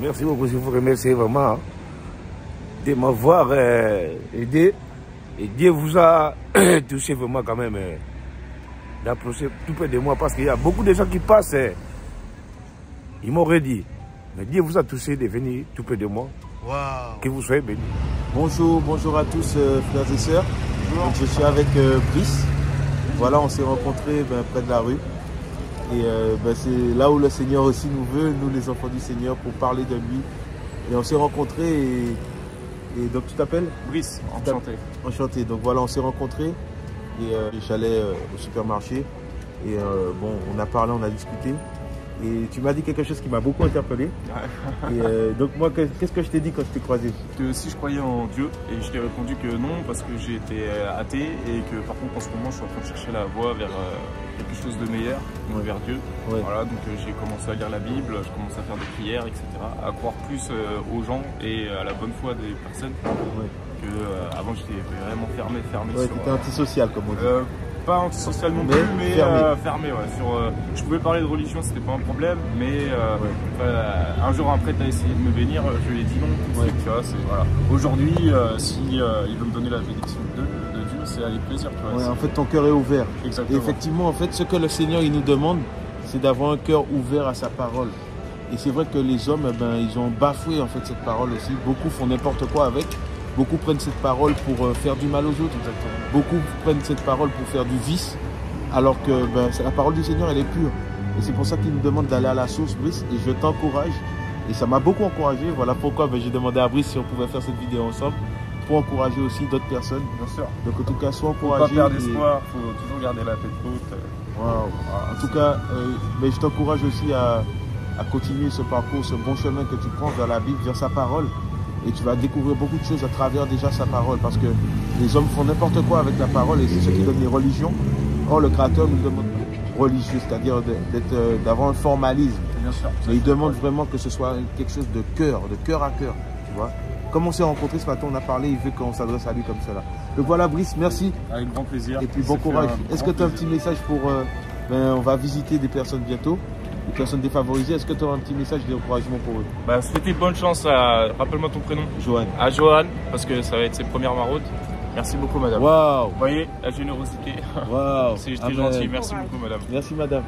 Merci beaucoup, je vous remercie vraiment de m'avoir aidé. Et Dieu vous a touché vraiment quand même d'approcher tout près de moi parce qu'il y a beaucoup de gens qui passent. Ils m'auraient dit, mais Dieu vous a touché de venir tout près de moi. Wow. Que vous soyez bénis. Bonjour à tous frères et sœurs. Donc, je suis avec Brice. Voilà, on s'est rencontrés près de la rue. Et c'est là où le Seigneur aussi nous veut, nous les enfants du Seigneur, pour parler de lui. Et on s'est rencontrés et donc tu t'appelles Brice, enchanté. Enchanté. Donc voilà, on s'est rencontrés et j'allais au supermarché. Et on a parlé, on a discuté. Et tu m'as dit quelque chose qui m'a beaucoup interpellé. Et donc moi, qu'est-ce que je t'ai dit quand je t'ai croisé? Que si je croyais en Dieu, et je t'ai répondu que non, parce que j'étais athée, et que par contre en ce moment je suis en train de chercher la voie vers quelque chose de meilleur, donc vers Dieu. Ouais. Voilà, donc j'ai commencé à lire la Bible, je commence à faire des prières, etc. À croire plus aux gens et à la bonne foi des personnes. Ouais. Que avant j'étais vraiment fermé. Ouais, tu étais antisocial comme on dit. Pas antisocial non plus, mais fermé. Ouais. Je pouvais parler de religion, c'était pas un problème, mais un jour après, tu as essayé de me bénir, je lui ai dit non tout de suite. Tu vois, voilà. Aujourd'hui, si il veut me donner la bénédiction de Dieu, c'est avec plaisir. Tu vois, en fait, ton cœur est ouvert. Exactement. Et effectivement, en fait, ce que le Seigneur il nous demande, c'est d'avoir un cœur ouvert à sa parole. Et c'est vrai que les hommes, ils ont bafoué en fait cette parole aussi. Beaucoup font n'importe quoi avec. Beaucoup prennent cette parole pour faire du mal aux autres. Exactement. Beaucoup prennent cette parole pour faire du vice, alors que la parole du Seigneur, elle est pure. Et c'est pour ça qu'il nous demande d'aller à la source, Brice. Et je t'encourage. Et ça m'a beaucoup encouragé. Voilà pourquoi j'ai demandé à Brice si on pouvait faire cette vidéo ensemble, pour encourager aussi d'autres personnes. Bien sûr. Donc en tout cas, sois encouragé. Faut pas perdre espoir, faut toujours garder la tête haute. Wow. En tout cas, je t'encourage aussi à continuer ce parcours, ce bon chemin que tu prends vers la Bible, vers sa parole. Et tu vas découvrir beaucoup de choses à travers déjà sa parole. Parce que les hommes font n'importe quoi avec la parole et c'est ce qui donne les religions. Or, le Créateur nous demande religieux, c'est-à-dire d'avoir un formalisme. Bien sûr. Mais il demande vraiment que ce soit quelque chose de cœur à cœur. Tu vois. Comme on s'est rencontrés ce matin, on a parlé, il veut qu'on s'adresse à lui comme cela. Donc voilà, Brice, merci. Avec grand plaisir. Et puis bon courage. Est-ce que tu as un petit message pour... on va visiter des personnes bientôt. Les personnes défavorisées, est-ce que tu auras un petit message d'encouragement pour eux? Souhaitez bonne chance à... Rappelle-moi ton prénom. Johan. À Johan, parce que ça va être ses premières maraudes. Merci beaucoup, madame. Waouh. Vous voyez, la générosité. Waouh. C'est très gentil. Merci beaucoup, madame. Merci, madame.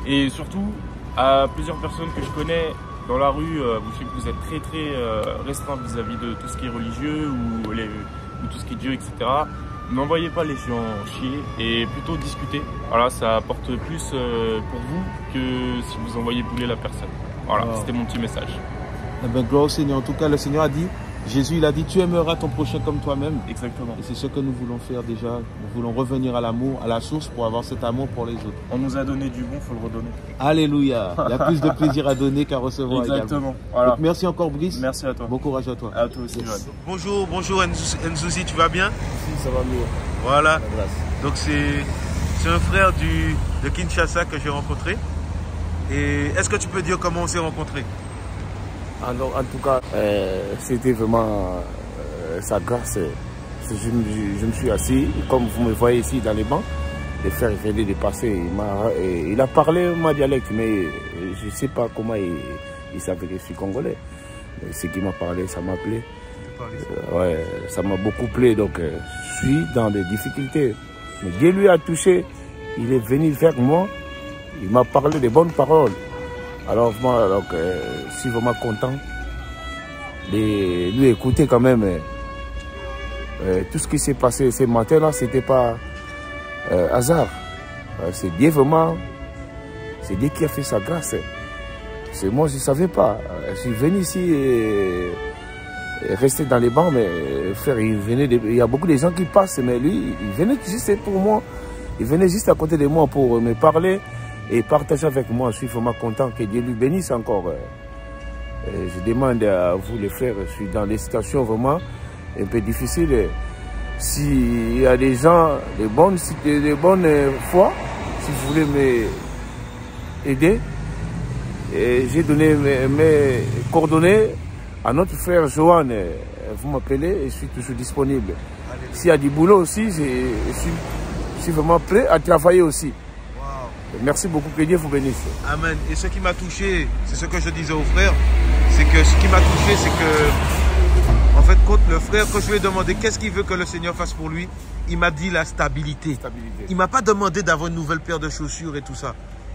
Et surtout, à plusieurs personnes que je connais dans la rue, vous êtes très restreint vis-à-vis de tout ce qui est religieux ou tout ce qui est Dieu, etc. N'envoyez pas les gens chier et plutôt discuter. Voilà, ça apporte plus pour vous que si vous envoyez bouler la personne. Voilà, c'était mon petit message. Gloire au Seigneur. En tout cas, le Seigneur a dit, Jésus, il a dit, tu aimeras ton prochain comme toi-même. Exactement. Et c'est ce que nous voulons faire déjà. Nous voulons revenir à l'amour, à la source pour avoir cet amour pour les autres. On nous a donné du bon, il faut le redonner. Alléluia. Il y a plus de plaisir à donner qu'à recevoir. Exactement. Voilà. Donc, merci encore, Brice. Merci à toi. Bon courage à toi. À toi aussi, Johan. Bonjour Nzouzi, tu vas bien? Si, ça va mieux. Voilà. Donc c'est un frère de Kinshasa que j'ai rencontré. Et est-ce que tu peux dire comment on s'est rencontrés? Alors, en tout cas, c'était vraiment sa grâce. Je me suis assis, comme vous me voyez ici dans les bancs. Les frères venaient de passer. Il a parlé ma dialecte, mais je ne sais pas comment il savait que je suis congolais. Mais ce qui m'a parlé, ça m'a plu. Ouais, ça m'a beaucoup plu. Donc, je suis dans des difficultés. Mais Dieu lui a touché. Il est venu vers moi. Il m'a parlé de bonnes paroles. Alors, moi, je suis vraiment content de lui écouter quand même. Tout ce qui s'est passé ce matin-là, ce n'était pas hasard. C'est Dieu vraiment. C'est Dieu qui a fait sa grâce. C'est moi, je ne savais pas. Je suis venu ici et rester dans les bancs, mais frère, il y a beaucoup de gens qui passent, mais lui, il venait juste pour moi. Il venait juste à côté de moi pour me parler et partager avec moi. Je suis vraiment content que Dieu lui bénisse encore. Je demande à vous les frères, je suis dans des situations vraiment un peu difficiles. S'il y a des gens de bonne foi, si vous voulez m'aider, j'ai donné mes coordonnées à notre frère Johan. Vous m'appelez et je suis toujours disponible. S'il y a du boulot aussi, je suis vraiment prêt à travailler aussi. Merci beaucoup, que Dieu vous bénisse. Amen. Et ce qui m'a touché, c'est ce que je disais au frère, c'est que ce qui m'a touché, c'est que, en fait, quand le frère, quand je lui ai demandé qu'est-ce qu'il veut que le Seigneur fasse pour lui, il m'a dit la stabilité. Il m'a pas demandé d'avoir une nouvelle paire de chaussures et tout ça.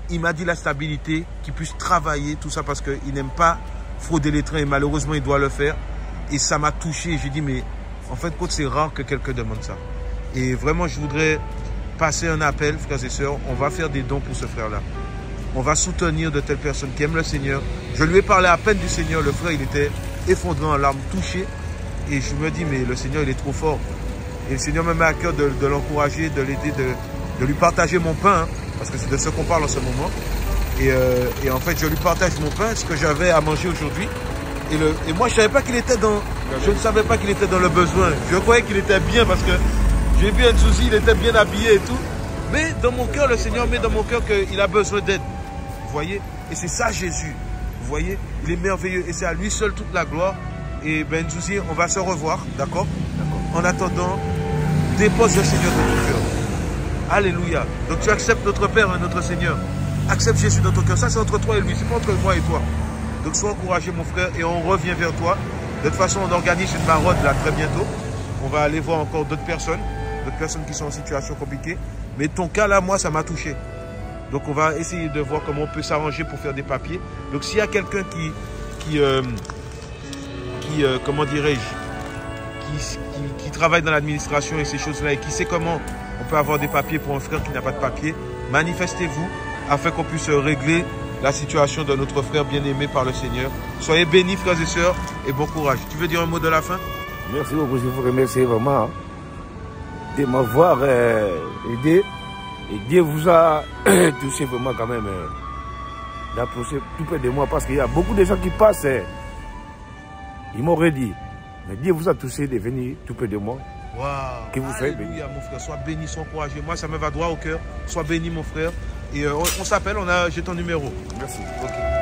Il m'a dit la stabilité, qu'il puisse travailler, tout ça, parce qu'il n'aime pas frauder les trains et malheureusement, il doit le faire. Et ça m'a touché. J'ai dit, mais en fait, c'est rare que quelqu'un demande ça. Et vraiment, je voudrais passer un appel, frères et sœurs. On va faire des dons pour ce frère-là. On va soutenir de telles personnes qui aiment le Seigneur. Je lui ai parlé à peine du Seigneur. Le frère, il était effondré en larmes, touché. Et je me dis, mais le Seigneur, il est trop fort. Et le Seigneur me met à cœur de l'encourager, de l'aider, de lui partager mon pain. Hein, parce que c'est de ce qu'on parle en ce moment. Et en fait, je lui partage mon pain, ce que j'avais à manger aujourd'hui. Et moi, je savais pas qu'il était je ne savais pas qu'il était dans le besoin. Je croyais qu'il était bien parce que j'ai vu un souci, il était bien habillé et tout. Mais dans mon cœur, le Seigneur met dans mon cœur qu'il a besoin d'aide. Vous voyez? Et c'est ça Jésus. Vous voyez? Il est merveilleux et c'est à lui seul toute la gloire. Et Ben Zouzi, on va se revoir, d'accord? En attendant, dépose le Seigneur dans ton cœur. Alléluia. Donc tu acceptes notre Père, hein, notre Seigneur. Accepte Jésus dans ton cœur. Ça, c'est entre toi et lui. C'est pas entre moi et toi. Donc sois encouragé, mon frère, et on revient vers toi. De toute façon, on organise une maraude là très bientôt. On va aller voir encore d'autres personnes qui sont en situation compliquée. Mais ton cas là, moi, ça m'a touché. Donc on va essayer de voir comment on peut s'arranger pour faire des papiers. Donc s'il y a quelqu'un comment dirais-je, qui travaille dans l'administration et ces choses-là et qui sait comment on peut avoir des papiers pour un frère qui n'a pas de papier, manifestez-vous afin qu'on puisse régler la situation de notre frère bien-aimé par le Seigneur. Soyez bénis, frères et sœurs, et bon courage. Tu veux dire un mot de la fin? Merci beaucoup, je vous remercie vraiment de m'avoir aidé. Et Dieu vous a touché vraiment quand même d'approcher tout près de moi parce qu'il y a beaucoup de gens qui passent. Ils m'auraient dit, mais Dieu vous a touché de venir tout près de moi. Waouh! Que vous soyez béni. Alléluia, mon frère. Sois béni, sois encouragé. Moi, ça me va droit au cœur. Sois béni, mon frère. Et on s'appelle, j'ai ton numéro. Merci. Ok.